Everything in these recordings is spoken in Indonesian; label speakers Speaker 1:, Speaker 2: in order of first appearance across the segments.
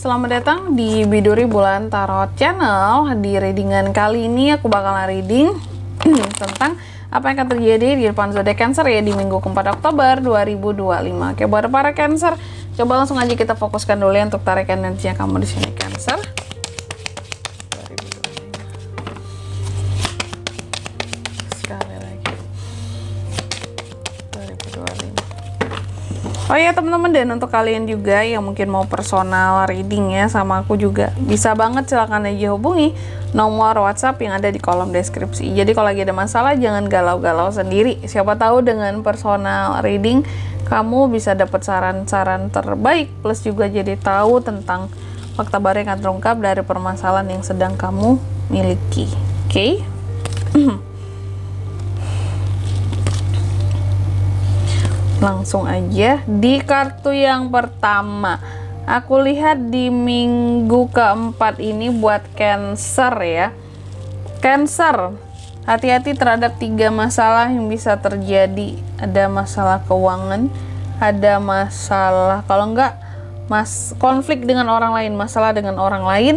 Speaker 1: selamat datang di Biduri Bulan Tarot Channel. Di readingan kali ini aku bakalan reading tentang apa yang akan terjadi di depan zodiak Cancer ya di minggu keempat Oktober 2025. Oke, buat para Cancer, coba langsung aja kita fokuskan dulu ya untuk tarik energinya kamu di sini Cancer. Sekali lagi. 2025. Oh ya teman-teman, dan untuk kalian juga yang mungkin mau personal reading ya sama aku juga, bisa banget silakan aja hubungi nomor WhatsApp yang ada di kolom deskripsi. Jadi kalau lagi ada masalah jangan galau-galau sendiri. Siapa tahu dengan personal reading kamu bisa dapat saran-saran terbaik, plus juga jadi tahu tentang fakta baru yang akan terungkap dari permasalahan yang sedang kamu miliki. Oke? Langsung aja di kartu yang pertama. Aku lihat di minggu keempat ini buat Cancer ya. Cancer, hati-hati terhadap 3 masalah yang bisa terjadi. Ada masalah keuangan, ada masalah kalau enggak konflik dengan orang lain, masalah dengan orang lain,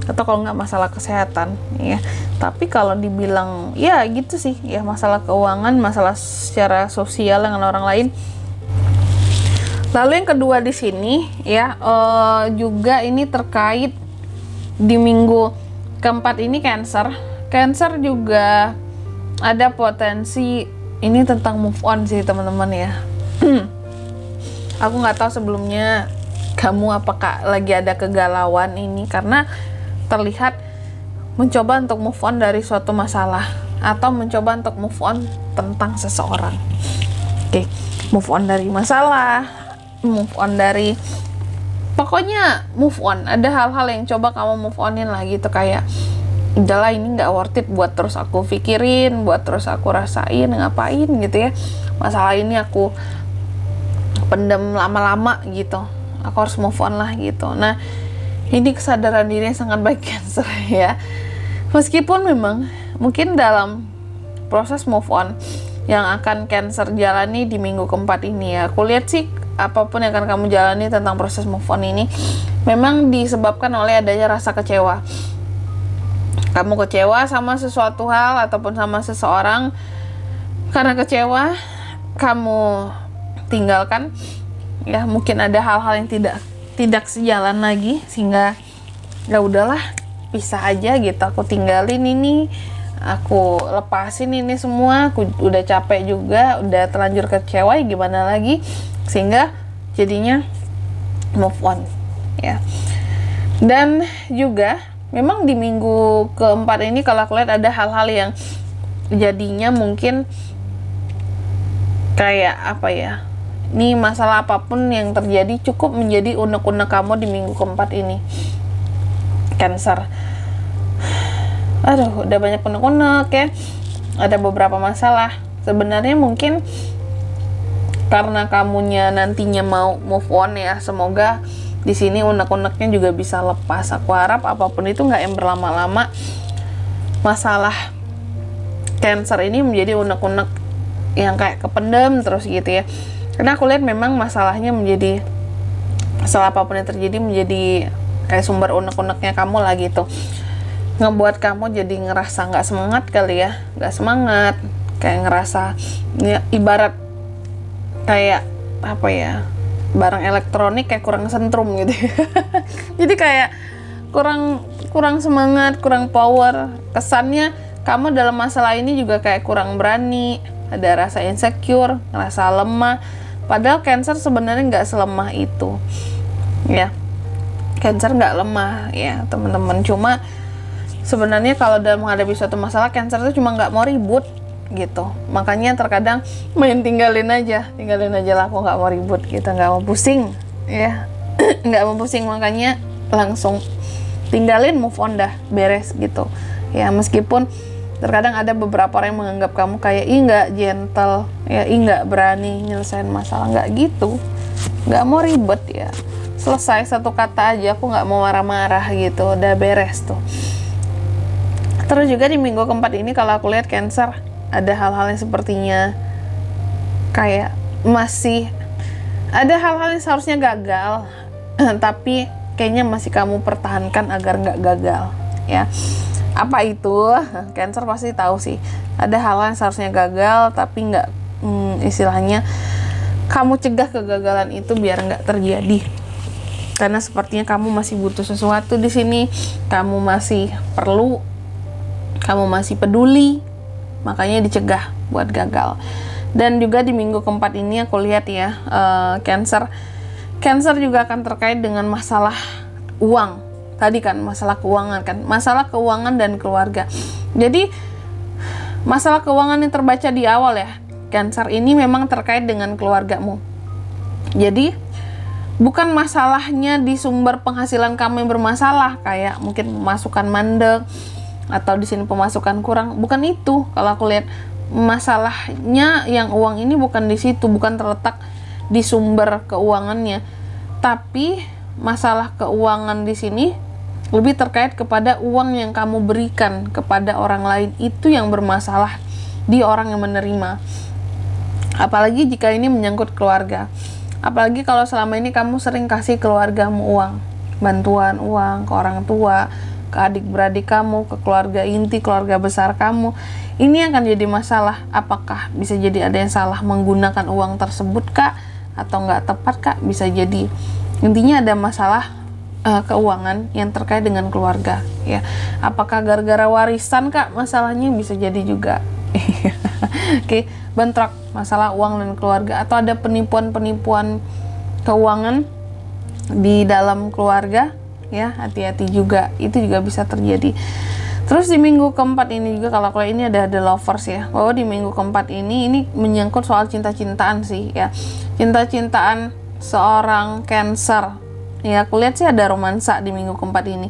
Speaker 1: atau kalau enggak masalah kesehatan ya. Tapi kalau dibilang ya gitu sih ya, masalah keuangan, masalah secara sosial dengan orang lain. Lalu yang kedua di sini ya, juga ini terkait di minggu keempat ini Cancer juga ada potensi ini tentang move on sih teman-teman ya. Aku nggak tahu sebelumnya kamu apakah lagi ada kegalauan ini, karena terlihat mencoba untuk move on dari suatu masalah atau mencoba untuk move on tentang seseorang. Oke, move on dari masalah, move on dari pokoknya move on. Ada hal-hal yang coba kamu move onin lah gitu, kayak udahlah ini nggak worth it buat terus aku pikirin, buat terus aku rasain, ngapain gitu ya. Masalah ini aku pendem lama-lama gitu. Aku harus move on lah gitu. Nah, ini kesadaran diri yang sangat baik Cancer ya. Meskipun memang mungkin dalam proses move on yang akan Cancer jalani di minggu keempat ini ya, aku lihat sih apapun yang akan kamu jalani tentang proses move on ini memang disebabkan oleh adanya rasa kecewa. Kamu kecewa sama sesuatu hal ataupun sama seseorang, karena kecewa kamu tinggalkan ya. Mungkin ada hal-hal yang tidak sejalan lagi, sehingga ya udahlah, pisah aja gitu, aku tinggalin ini, aku lepasin ini semua, aku udah capek juga, udah terlanjur kecewa ya gimana lagi, sehingga jadinya move on ya. Dan juga memang di minggu keempat ini kalau aku lihat ada hal-hal yang jadinya mungkin kayak apa ya, ini masalah apapun yang terjadi cukup menjadi unek-unek kamu di minggu keempat ini Cancer. Aduh, udah banyak unek-unek ya. Ada beberapa masalah. Sebenarnya mungkin karena kamunya nantinya mau move on ya. Semoga di sini unek-uneknya juga bisa lepas. Aku harap apapun itu nggak yang berlama-lama. Masalah Cancer ini menjadi unek-unek yang kayak kependem terus gitu ya. Karena aku lihat memang masalahnya menjadi, masalah apapun yang terjadi menjadi kayak sumber unek-uneknya kamu lah gitu, ngebuat kamu jadi ngerasa nggak semangat kali ya, nggak semangat, kayak ngerasa ya, ibarat kayak apa ya, barang elektronik kayak kurang sentrum gitu. Jadi kayak kurang semangat, kurang power. Kesannya kamu dalam masalah ini juga kayak kurang berani, ada rasa insecure, ngerasa lemah. Padahal Cancer sebenarnya nggak selemah itu ya. Cancer nggak lemah ya teman-teman, cuma sebenarnya kalau dalam menghadapi suatu masalah Cancer itu cuma nggak mau ribut gitu. Makanya terkadang tinggalin aja lah, aku nggak mau ribut gitu, nggak mau pusing ya. Nggak mau pusing, makanya langsung tinggalin, move on dah, beres gitu ya. Meskipun terkadang ada beberapa orang yang menganggap kamu kayak nggak gentle ya, nggak berani nyelesain masalah, nggak gitu, nggak mau ribet ya. Selesai satu kata aja, aku nggak mau marah-marah gitu, udah beres tuh. Terus juga di minggu keempat ini kalau aku lihat Cancer ada hal-hal yang sepertinya kayak masih ada hal-hal yang seharusnya gagal tapi kayaknya masih kamu pertahankan agar nggak gagal ya. Apa itu? Cancer pasti tahu sih, ada hal yang seharusnya gagal tapi nggak, istilahnya kamu cegah kegagalan itu biar nggak terjadi, karena sepertinya kamu masih butuh sesuatu di sini, kamu masih perlu, kamu masih peduli, makanya dicegah buat gagal. Dan juga di minggu keempat ini aku lihat ya, Cancer juga akan terkait dengan masalah uang. Tadi kan masalah keuangan kan, masalah keuangan dan keluarga. Jadi masalah keuangan yang terbaca di awal ya, Cancer ini memang terkait dengan keluargamu. Jadi bukan masalahnya di sumber penghasilan kamu yang bermasalah, kayak mungkin pemasukan mandek atau di sini pemasukan kurang, bukan itu. Kalau aku lihat masalahnya yang uang ini bukan di situ, bukan terletak di sumber keuangannya, tapi masalah keuangan di sini lebih terkait kepada uang yang kamu berikan kepada orang lain, itu yang bermasalah di orang yang menerima. Apalagi jika ini menyangkut keluarga, apalagi kalau selama ini kamu sering kasih keluargamu uang, bantuan uang ke orang tua, ke adik-beradik kamu, ke keluarga inti, keluarga besar kamu. Ini akan jadi masalah. Apakah bisa jadi ada yang salah menggunakan uang tersebut kak, atau nggak tepat kak? Bisa jadi. Intinya ada masalah keuangan yang terkait dengan keluarga ya. Apakah gara-gara warisan kak masalahnya? Bisa jadi juga. Oke, bentrok masalah uang dan keluarga, atau ada penipuan-penipuan keuangan di dalam keluarga ya, hati-hati juga, itu juga bisa terjadi. Terus di minggu keempat ini juga, kalau ini ada The Lovers ya, bahwa di minggu keempat ini menyangkut soal cinta-cintaan sih ya, cinta-cintaan seorang Cancer ya. Aku lihat sih ada romansa di minggu keempat ini,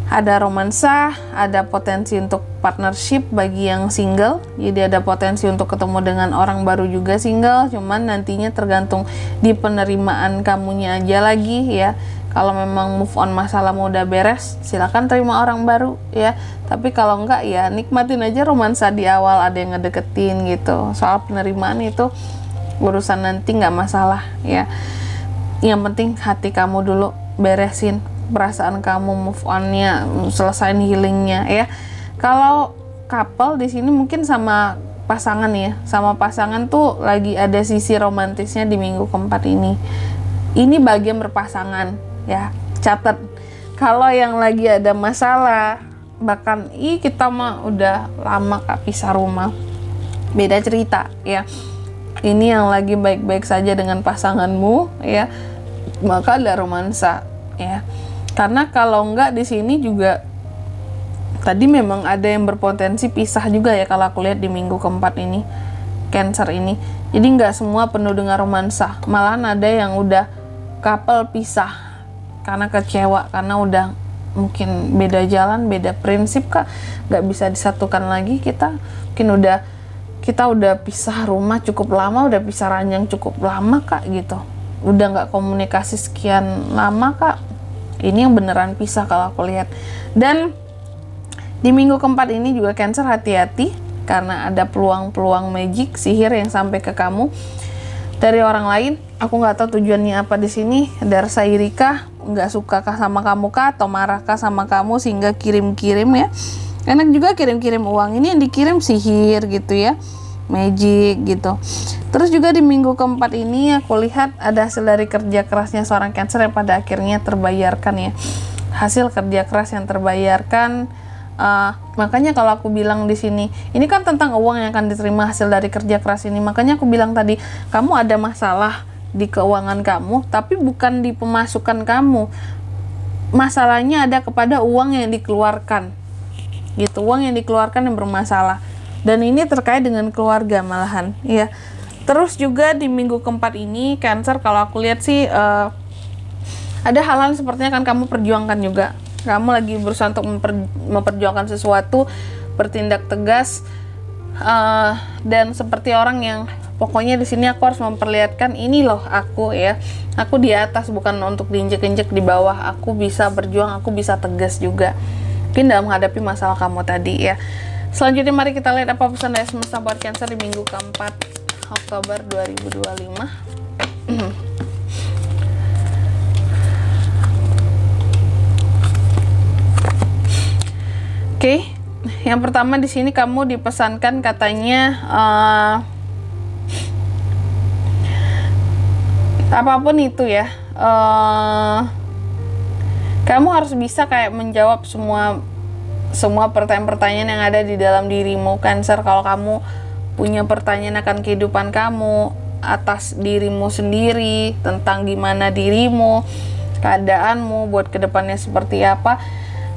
Speaker 1: ada romansa, ada potensi untuk partnership bagi yang single. Jadi ada potensi untuk ketemu dengan orang baru juga single, cuman nantinya tergantung di penerimaan kamunya aja lagi ya. Kalau memang move on masalahmu udah beres, silakan terima orang baru ya. Tapi kalau enggak ya nikmatin aja romansa di awal, ada yang ngedeketin gitu. Soal penerimaan itu urusan nanti, nggak masalah ya. Yang penting hati kamu dulu beresin, perasaan kamu move onnya, selesain healingnya ya. Kalau couple di sini mungkin sama pasangan ya, sama pasangan tuh lagi ada sisi romantisnya di minggu keempat ini. Ini bagian berpasangan ya, catat. Kalau yang lagi ada masalah, bahkan kita mah udah lama kak pisah rumah, beda cerita ya. Ini yang lagi baik-baik saja dengan pasanganmu ya, maka ada romansa ya. Karena kalau enggak di sini juga tadi memang ada yang berpotensi pisah juga ya, kalau aku lihat di minggu keempat ini Cancer ini. Jadi nggak semua penuh dengan romansa, malahan ada yang udah couple pisah karena kecewa, karena udah mungkin beda jalan, beda prinsip kak, nggak bisa disatukan lagi. Kita udah pisah rumah cukup lama, udah pisah ranjang cukup lama kak gitu, udah nggak komunikasi sekian lama kak. Ini yang beneran pisah kalau aku lihat. Dan di minggu keempat ini juga Cancer hati-hati, karena ada peluang-peluang magic, sihir yang sampai ke kamu dari orang lain. Aku nggak tahu tujuannya apa di sini. Ada rasa iri kah, nggak suka kah sama kamu kah, atau marah kah sama kamu sehingga kirim-kirim ya. Enak juga kirim-kirim uang, ini yang dikirim sihir gitu ya, magic gitu. Terus juga di minggu keempat ini aku lihat ada hasil dari kerja kerasnya seorang Cancer yang pada akhirnya terbayarkan ya. Hasil kerja keras yang terbayarkan. Makanya kalau aku bilang di sini, ini kan tentang uang yang akan diterima hasil dari kerja keras ini. Makanya aku bilang tadi, kamu ada masalah di keuangan kamu, tapi bukan di pemasukan kamu. Masalahnya ada kepada uang yang dikeluarkan. Gitu, uang yang dikeluarkan yang bermasalah. Dan ini terkait dengan keluarga malahan, ya. Terus juga di minggu keempat ini Cancer, kalau aku lihat sih ada hal-hal sepertinya akan kamu perjuangkan juga. Kamu lagi berusaha untuk memperjuangkan sesuatu, bertindak tegas, dan seperti orang yang pokoknya di sini aku harus memperlihatkan ini loh aku ya. Aku di atas, bukan untuk diinjek-injek di bawah. Aku bisa berjuang, aku bisa tegas juga. Mungkin dalam menghadapi masalah kamu tadi ya. Selanjutnya mari kita lihat apa pesan dari semesta buat Cancer di minggu keempat Oktober 2025. Oke. Yang pertama di sini kamu dipesankan katanya apapun itu ya, kamu harus bisa kayak menjawab semua pertanyaan-pertanyaan yang ada di dalam dirimu, Cancer. Kalau kamu punya pertanyaan akan kehidupan kamu, atas dirimu sendiri, tentang gimana dirimu, keadaanmu buat kedepannya seperti apa,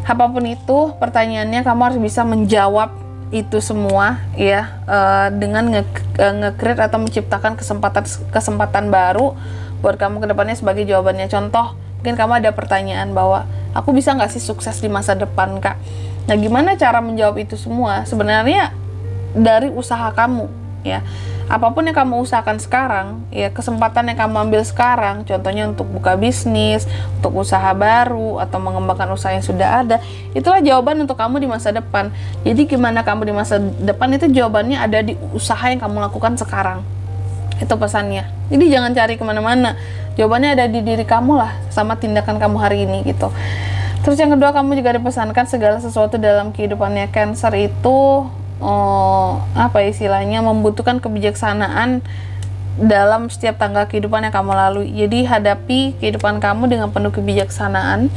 Speaker 1: apapun itu pertanyaannya, kamu harus bisa menjawab itu semua ya, dengan nge-create atau menciptakan kesempatan baru buat kamu kedepannya sebagai jawabannya. Contoh, mungkin kamu ada pertanyaan bahwa aku bisa nggak sih sukses di masa depan, Kak? Nah, gimana cara menjawab itu semua? Sebenarnya dari usaha kamu ya. Apapun yang kamu usahakan sekarang ya, kesempatan yang kamu ambil sekarang, contohnya untuk buka bisnis, untuk usaha baru, atau mengembangkan usaha yang sudah ada, itulah jawaban untuk kamu di masa depan. Jadi gimana kamu di masa depan, itu jawabannya ada di usaha yang kamu lakukan sekarang. Itu pesannya. Jadi jangan cari kemana-mana, jawabannya ada di diri kamu lah, sama tindakan kamu hari ini gitu. Terus yang kedua, kamu juga dipesankan segala sesuatu dalam kehidupannya Cancer itu apa istilahnya, membutuhkan kebijaksanaan dalam setiap tangga kehidupan yang kamu lalui. Jadi hadapi kehidupan kamu dengan penuh kebijaksanaan,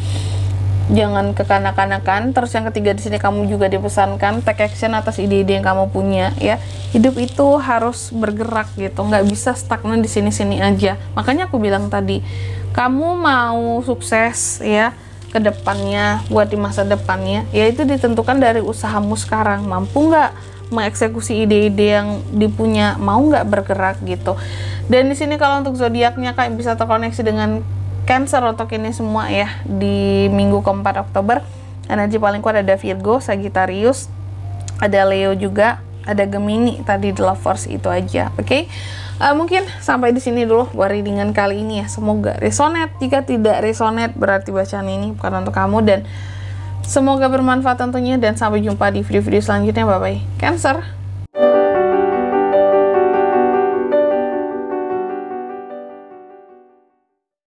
Speaker 1: jangan kekanak-kanakan. Terus yang ketiga di sini kamu juga dipesankan take action atas ide-ide yang kamu punya ya. Hidup itu harus bergerak gitu, nggak bisa stagnan di sini-sini aja. Makanya aku bilang tadi, kamu mau sukses ya ke depannya, buat di masa depannya, ya itu ditentukan dari usahamu sekarang. Mampu nggak mengeksekusi ide-ide yang dipunya, mau nggak bergerak gitu. Dan di sini kalau untuk zodiaknya Kak bisa terkoneksi dengan Cancer untuk ini semua ya, di minggu ke-4 Oktober. Energi paling kuat ada Virgo, Sagittarius, ada Leo juga, ada Gemini, tadi The Lovers, itu aja. Oke. Mungkin sampai di sini dulu buat readingan kali ini ya. Semoga resonate. Jika tidak resonate, berarti bacaan ini bukan untuk kamu, dan semoga bermanfaat tentunya. Dan sampai jumpa di video-video selanjutnya. Bye bye Cancer.